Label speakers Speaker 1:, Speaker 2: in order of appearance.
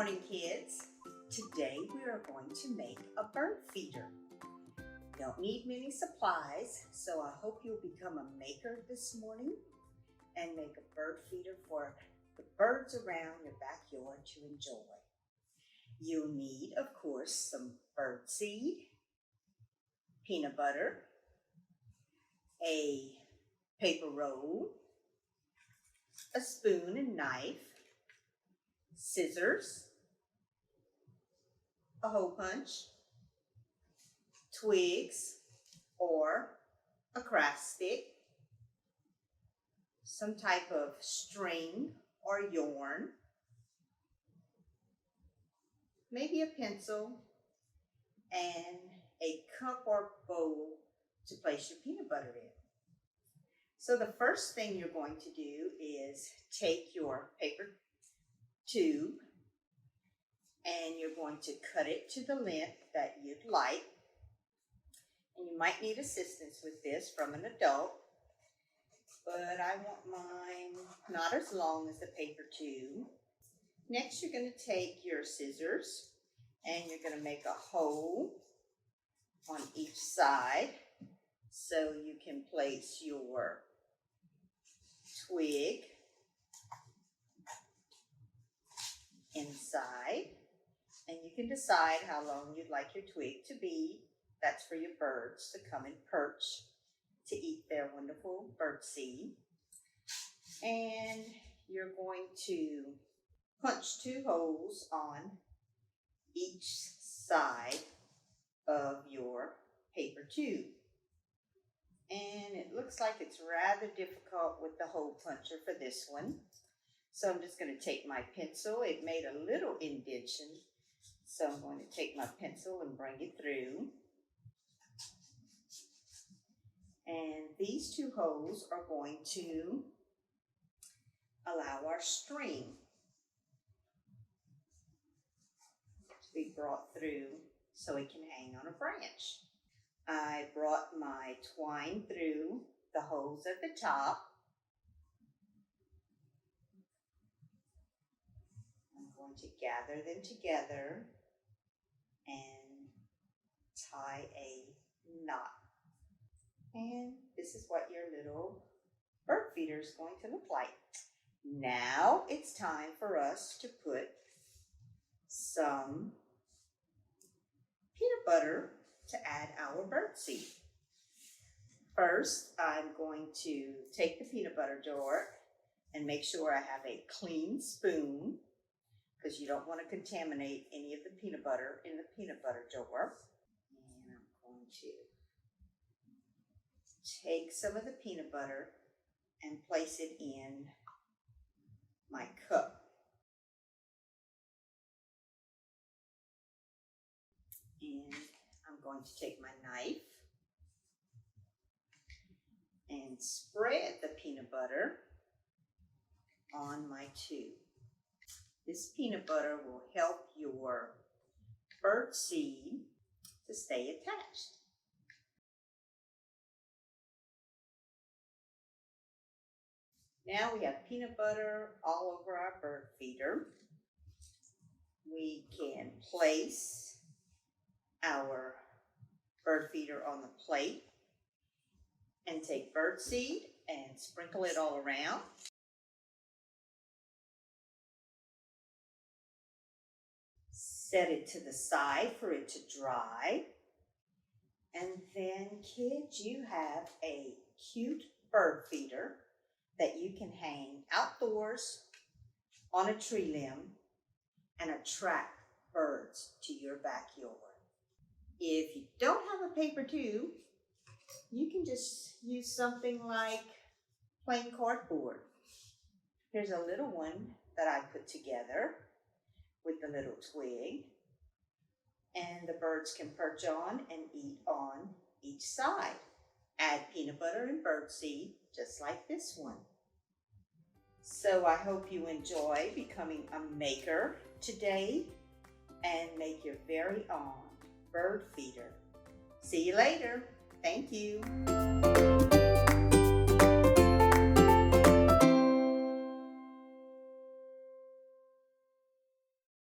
Speaker 1: morning, kids. Today we are going to make a bird feeder. Don't need many supplies, so I hope you'll become a maker this morning and make a bird feeder for the birds around your backyard to enjoy. You'll need, of course, some birdseed, peanut butter, a paper roll, a spoon and knife, scissors, a hole punch, twigs or a craft stick, some type of string or yarn, maybe a pencil, and a cup or bowl to place your peanut butter in. So the first thing you're going to do is take your paper tube and you're going to cut it to the length that you'd like. And you might need assistance with this from an adult, but I want mine not as long as the paper tube. Next, you're going to take your scissors and you're going to make a hole on each side so you can place your twig inside, and you can decide how long you'd like your twig to be. That's for your birds to come and perch to eat their wonderful bird seed. And you're going to punch 2 holes on each side of your paper tube. And it looks like it's rather difficult with the hole puncher for this one. So I'm just going to take my pencil. It made a little indentation. So I'm going to take my pencil and bring it through. And these 2 holes are going to allow our string to be brought through so it can hang on a branch. I brought my twine through the holes at the top. I'm going to gather them together and tie a knot. And this is what your little bird feeder is going to look like. Now it's time for us to put some peanut butter to add our bird seed. First, I'm going to take the peanut butter jar and make sure I have a clean spoon, because you don't want to contaminate any of the peanut butter in the peanut butter jar. And I'm going to take some of the peanut butter and place it in my cup. And I'm going to take my knife and spread the peanut butter on my tube. This peanut butter will help your bird seed to stay attached. Now we have peanut butter all over our bird feeder. We can place our bird feeder on the plate and take bird seed and sprinkle it all around. Set it to the side for it to dry. And then, kids, you have a cute bird feeder that you can hang outdoors on a tree limb and attract birds to your backyard. If you don't have a paper tube, you can just use something like plain cardboard. Here's a little one that I put together with the little twig, and the birds can perch on and eat on each side. Add peanut butter and birdseed, just like this one. So I hope you enjoy becoming a maker today and make your very own bird feeder. See you later. Thank you.